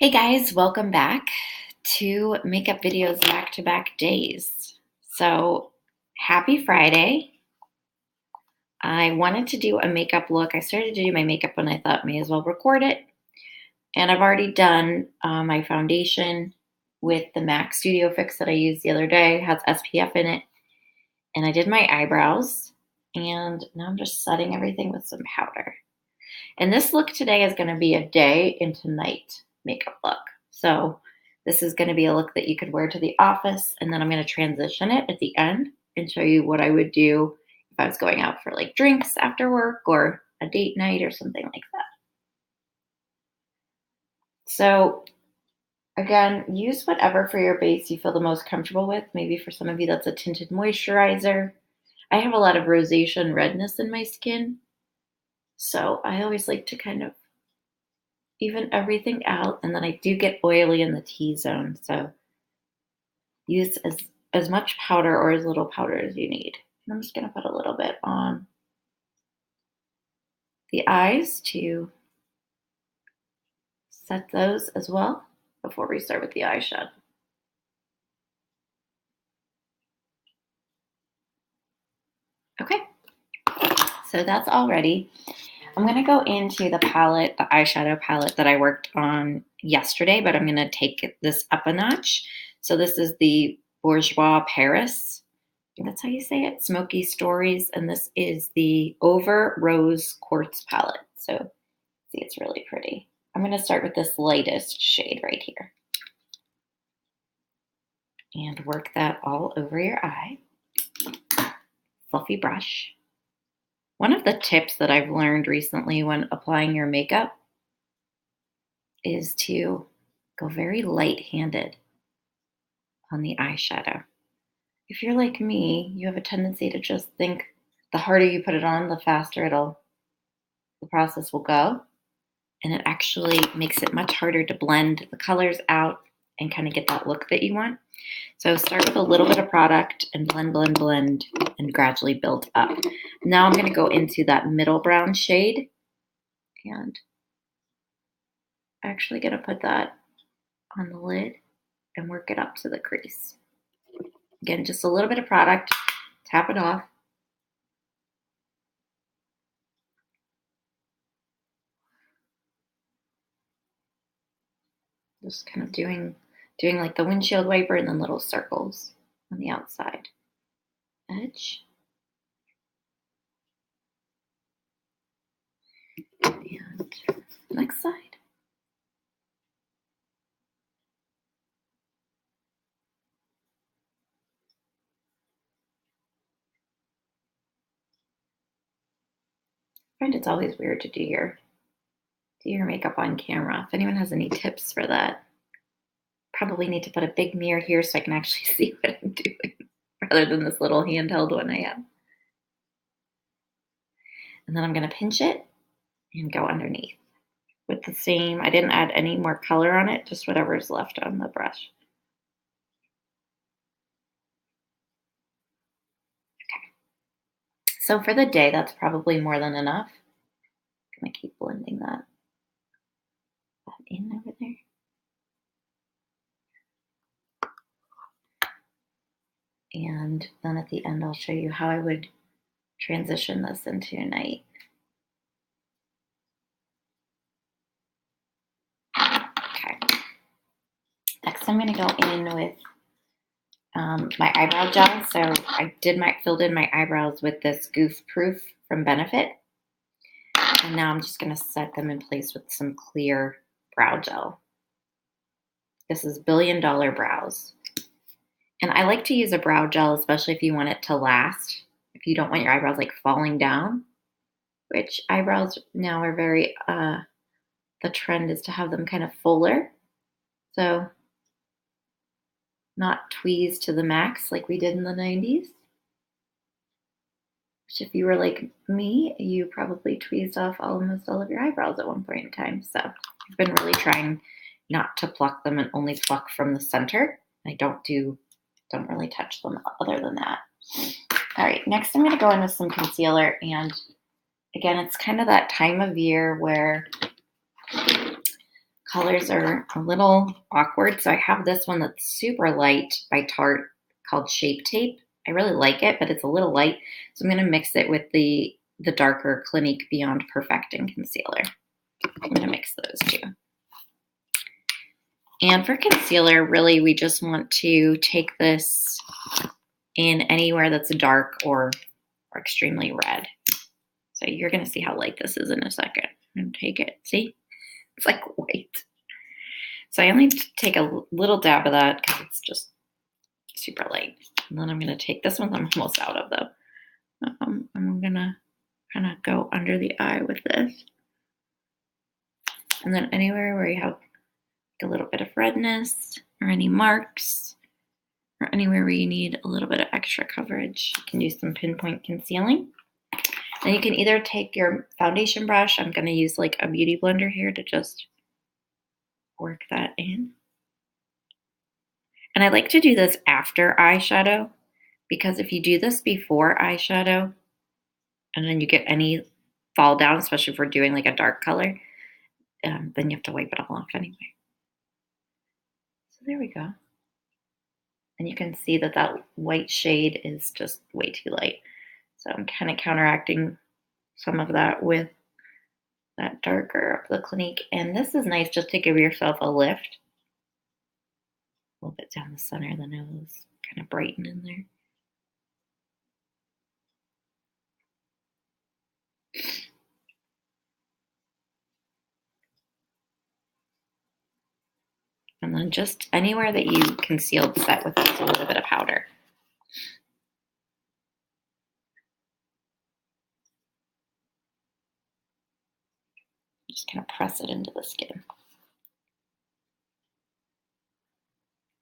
Hey guys, welcome back to makeup videos back-to-back days. So happy Friday. I wanted to do a makeup look. I started to do my makeup when I thought may as well record it. And I've already done my foundation with the MAC Studio Fix that I used the other day. It has SPF in it. And I did my eyebrows. And now I'm just setting everything with some powder. And this look today is going to be a day into night makeup look. So this is going to be a look that you could wear to the office, and then I'm going to transition it at the end and show you what I would do if I was going out for like drinks after work or a date night or something like that. So again, use whatever for your base you feel the most comfortable with. Maybe for some of you that's a tinted moisturizer. I have a lot of rosacea and redness in my skin, so I always like to kind of even everything out, and then I do get oily in the T-zone, so use as much powder or as little powder as you need. And I'm just going to put a little bit on the eyes to set those as well before we start with the eyeshadow. Okay, so that's all ready. I'm going to go into the palette, the eyeshadow palette that I worked on yesterday, but I'm going to take this up a notch. So this is the Bourjois Paris. That's how you say it, Smoky Stories. And this is the Over Rose Quartz palette. So see, it's really pretty. I'm going to start with this lightest shade right here. And work that all over your eye. Fluffy brush. One of the tips that I've learned recently when applying your makeup is to go very light-handed on the eyeshadow. If you're like me, you have a tendency to just think the harder you put it on, the faster the process will go. And it actually makes it much harder to blend the colors out and kind of get that look that you want. So start with a little bit of product and blend, blend, blend, and gradually build up. Now I'm going to go into that middle brown shade, and I'm actually going to put that on the lid and work it up to the crease. Again, just a little bit of product, tap it off. Just kind of doing like the windshield wiper and then little circles on the outside edge. And next side. I find it's always weird to do your makeup on camera. If anyone has any tips for that, probably need to put a big mirror here so I can actually see what I'm doing rather than this little handheld one I have. And then I'm going to pinch it and go underneath with the same. I didn't add any more color on it, just whatever's left on the brush. Okay. So for the day, that's probably more than enough. I'm going to keep blending that in over there. And then at the end, I'll show you how I would transition this into night. Okay. Next, I'm going to go in with my eyebrow gel. So I filled in my eyebrows with this Goof Proof from Benefit. And now I'm just going to set them in place with some clear brow gel. This is Billion Dollar Brows. And I like to use a brow gel, especially if you want it to last. If you don't want your eyebrows like falling down, which eyebrows now are very, the trend is to have them kind of fuller. So not tweezed to the max like we did in the 90s. Which if you were like me, you probably tweezed off almost all of your eyebrows at one point in time. So I've been really trying not to pluck them and only pluck from the center. I don't really touch them other than that. All right, next I'm going to go in with some concealer. And again, it's kind of that time of year where colors are a little awkward. So I have this one that's super light by Tarte called Shape Tape. I really like it, but it's a little light. So I'm going to mix it with the darker Clinique Beyond Perfecting Concealer. I'm going to mix those two. And for concealer, really, we just want to take this in anywhere that's dark or extremely red. So you're going to see how light this is in a second. I'm going to take it. See? It's like white. So I only take a little dab of that because it's just super light. And then I'm going to take this one. I'm almost out of though. I'm going to kind of go under the eye with this. And then anywhere where you have a little bit of redness or any marks or anywhere where you need a little bit of extra coverage, you can do some pinpoint concealing. Then you can either take your foundation brush. I'm going to use like a beauty blender here to just work that in. And I like to do this after eyeshadow because if you do this before eyeshadow and then you get any fall down, especially if we're doing like a dark color, then you have to wipe it all off anyway. So there we go. And you can see that that white shade is just way too light. So I'm kind of counteracting some of that with that darker of the Clinique. And this is nice just to give yourself a lift. A little bit down the center of the nose, kind of brighten in there. And then just anywhere that you concealed, set with just a little bit of powder. Just kind of press it into the skin.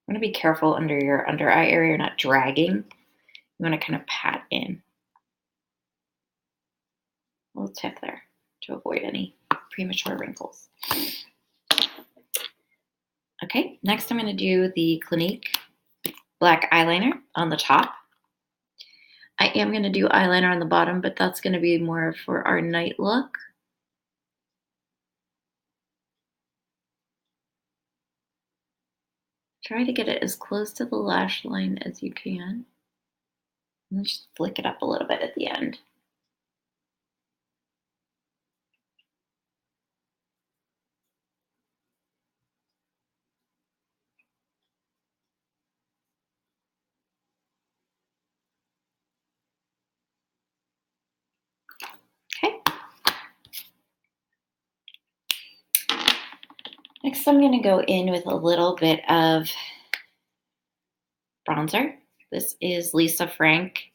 I'm going to be careful under your under eye area, you're not dragging. You want to kind of pat in. A little tip there to avoid any premature wrinkles. Okay, next I'm going to do the Clinique black eyeliner on the top. I am going to do eyeliner on the bottom, but that's going to be more for our night look. Try to get it as close to the lash line as you can. And then just flick it up a little bit at the end. Okay. Next, I'm going to go in with a little bit of bronzer. This is Lisa Frank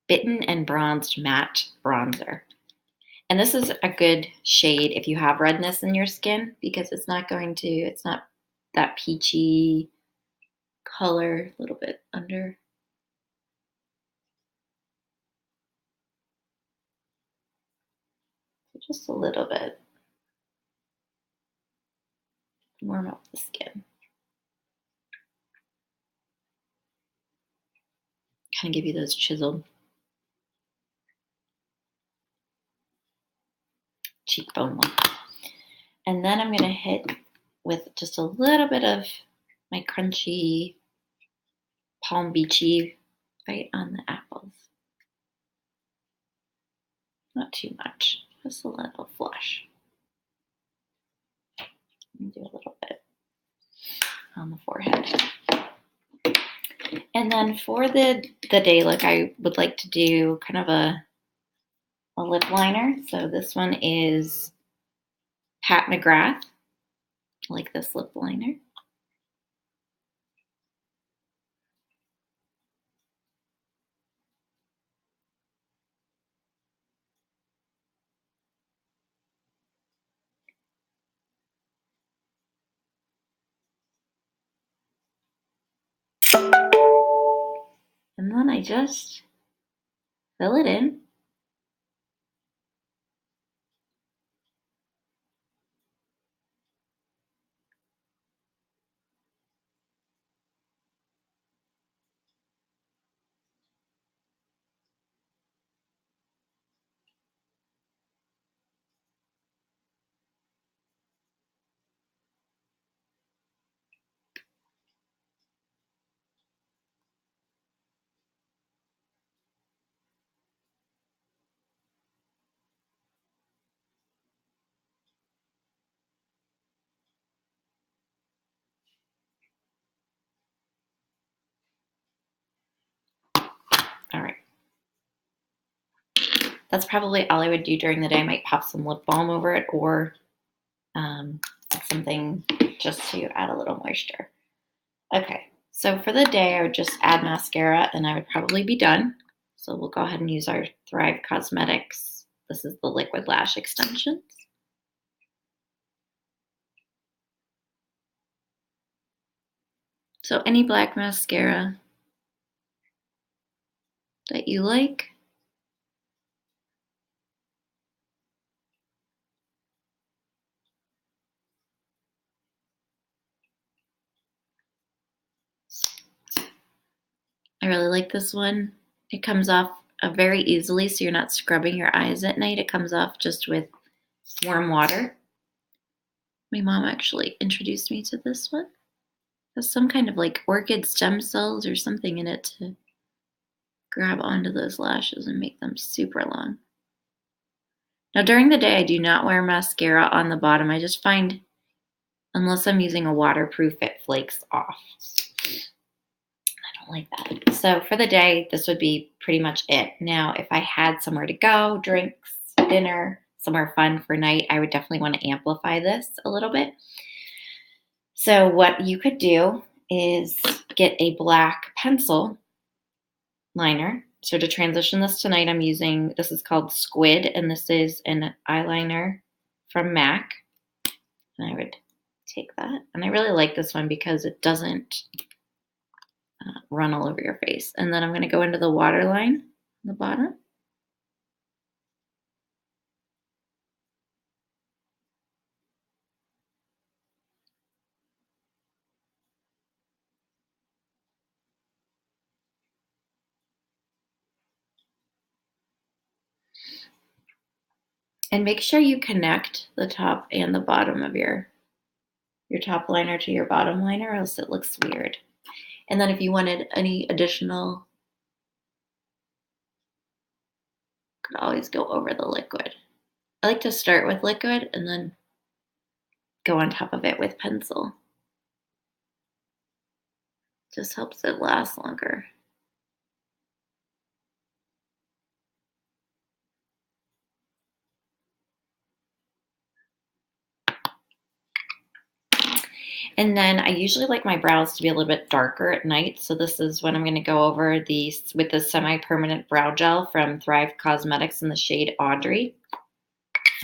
Bitten and Bronzed Matte Bronzer. And this is a good shade if you have redness in your skin because it's not that peachy color, a little bit under. Just a little bit. Warm up the skin. Kind of give you those chiseled cheekbone look. And then I'm going to hit with just a little bit of my crunchy Palm Beachy right on the apples. Not too much, just a little flush. And do a little bit on the forehead. And then for the day look, I would like to do kind of a lip liner. So this one is Pat McGrath. I like this lip liner. And then I just fill it in. that's probably all I would do during the day. I might pop some lip balm over it or something just to add a little moisture. Okay, so for the day, I would just add mascara and I would probably be done. So we'll go ahead and use our Thrive Cosmetics. This is the Liquid Lash Extensions. So any black mascara that you like. I really like this one. It comes off very easily, so you're not scrubbing your eyes at night. It comes off just with warm water. My mom actually introduced me to this one. There's some kind of like orchid stem cells or something in it to grab onto those lashes and make them super long. Now during the day, I do not wear mascara on the bottom. I just find, unless I'm using a waterproof, it flakes off. I don't like that. So for the day, this would be pretty much it. Now, if I had somewhere to go, drinks, dinner, somewhere fun for night, I would definitely want to amplify this a little bit. So what you could do is get a black pencil liner. So to transition this tonight, I'm using, this is called Squid, and this is an eyeliner from MAC. And I would take that. And I really like this one because it doesn't run all over your face. And then I'm going to go into the waterline on the bottom. And make sure you connect the top and the bottom of your top liner to your bottom liner, or else it looks weird. And then if you wanted any additional, could always go over the liquid. I like to start with liquid and then go on top of it with pencil. Just helps it last longer. And then I usually like my brows to be a little bit darker at night. So this is when I'm going to go over these with the semi-permanent brow gel from Thrive Cosmetics in the shade Audrey.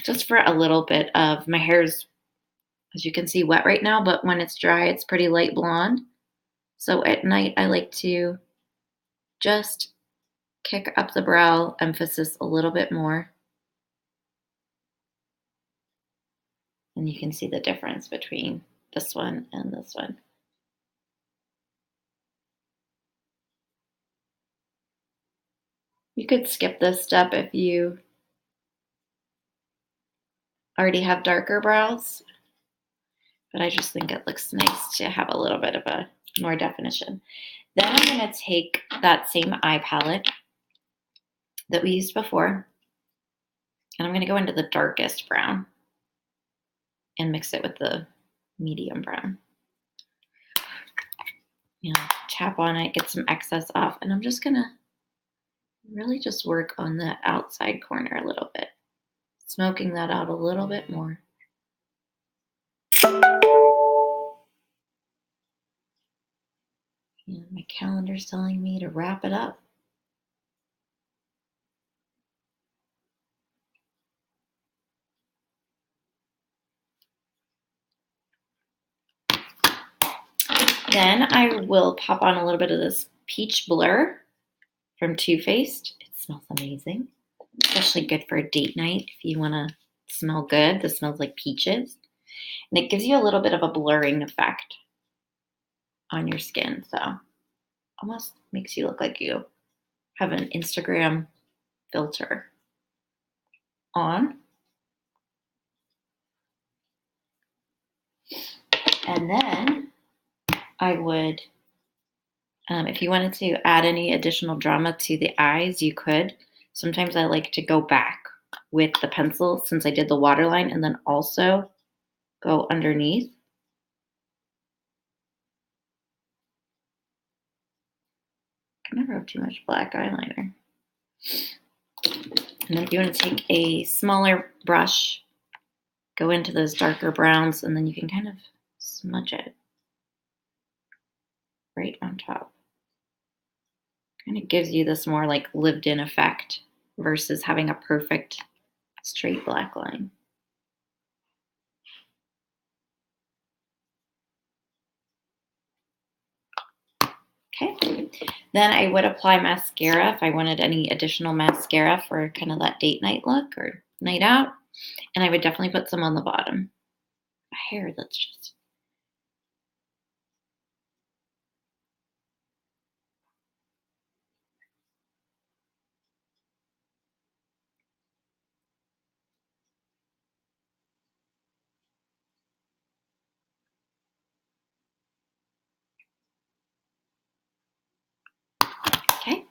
Just for a little bit of, my hair's, as you can see, wet right now, but when it's dry, it's pretty light blonde. So at night, I like to just kick up the brow emphasis a little bit more. And you can see the difference between this one and this one. You could skip this step if you already have darker brows, but I just think it looks nice to have a little bit of a more definition. Then I'm going to take that same eye palette that we used before, and I'm going to go into the darkest brown and mix it with the medium brown. You know, tap on it, get some excess off, and I'm just going to really just work on the outside corner a little bit, smoking that out a little bit more. And my calendar's telling me to wrap it up. Then I will pop on a little bit of this Peach Blur from Too Faced. It smells amazing, especially good for a date night if you want to smell good. This smells like peaches. And it gives you a little bit of a blurring effect on your skin. So almost makes you look like you have an Instagram filter on. And then I would, if you wanted to add any additional drama to the eyes, you could. Sometimes I like to go back with the pencil since I did the waterline and then also go underneath. I can never have too much black eyeliner. And then if you want to take a smaller brush, go into those darker browns, and then you can kind of smudge it right on top. Kind of gives you this more like lived in effect versus having a perfect straight black line. Okay, then I would apply mascara if I wanted any additional mascara for kind of that date night look or night out. And I would definitely put some on the bottom. Hair that's just... Okay.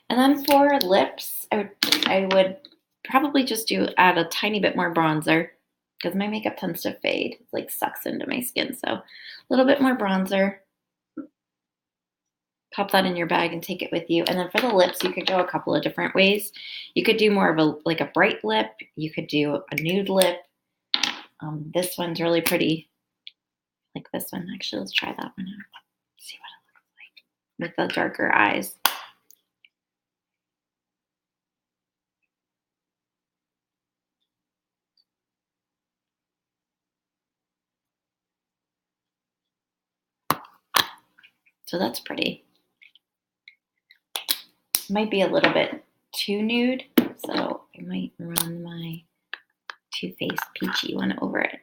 And then for lips, I would probably just add a tiny bit more bronzer because my makeup tends to fade. It like sucks into my skin. So a little bit more bronzer. Pop that in your bag and take it with you. And then for the lips, you could go a couple of different ways. You could do more of a bright lip. You could do a nude lip. This one's really pretty. Like this one. Actually, let's try that one out. See what it looks like with the darker eyes. So that's pretty. Might be a little bit too nude, so I might run my Too Faced Peachy one over it.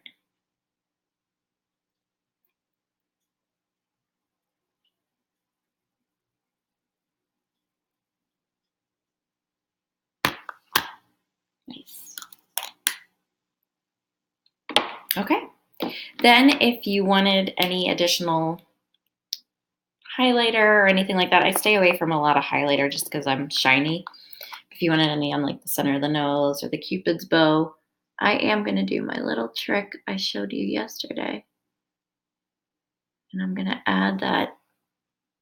Nice. Okay. Then if you wanted any additional highlighter or anything like that, I stay away from a lot of highlighter just because I'm shiny. If you wanted any on like the center of the nose or the Cupid's bow, I am going to do my little trick I showed you yesterday. And I'm going to add that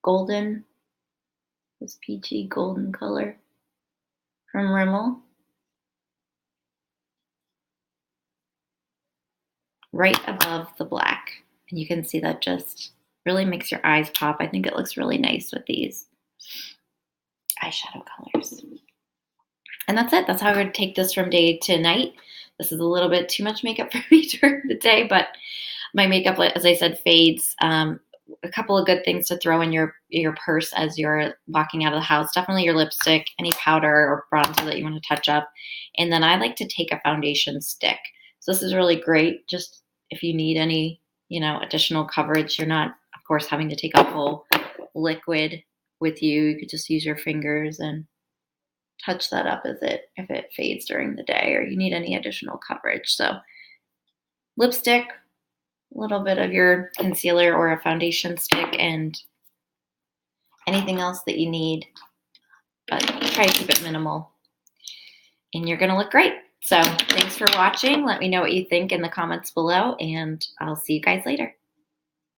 golden, this peachy golden color from Rimmel right above the black. And you can see that just really makes your eyes pop. I think it looks really nice with these eyeshadow colors. And that's it. That's how I would take this from day to night. This is a little bit too much makeup for me during the day, but my makeup, as I said, fades. A couple of good things to throw in your purse as you're walking out of the house. Definitely your lipstick, any powder or bronzer that you want to touch up. And then I like to take a foundation stick. So this is really great. Just if you need any, additional coverage, you're not, of course, having to take a whole liquid with you. You could just use your fingers and touch that up if it fades during the day or you need any additional coverage. So lipstick, a little bit of your concealer or a foundation stick, and anything else that you need, but try to keep it minimal and you're gonna look great. So thanks for watching. Let me know what you think in the comments below, and I'll see you guys later.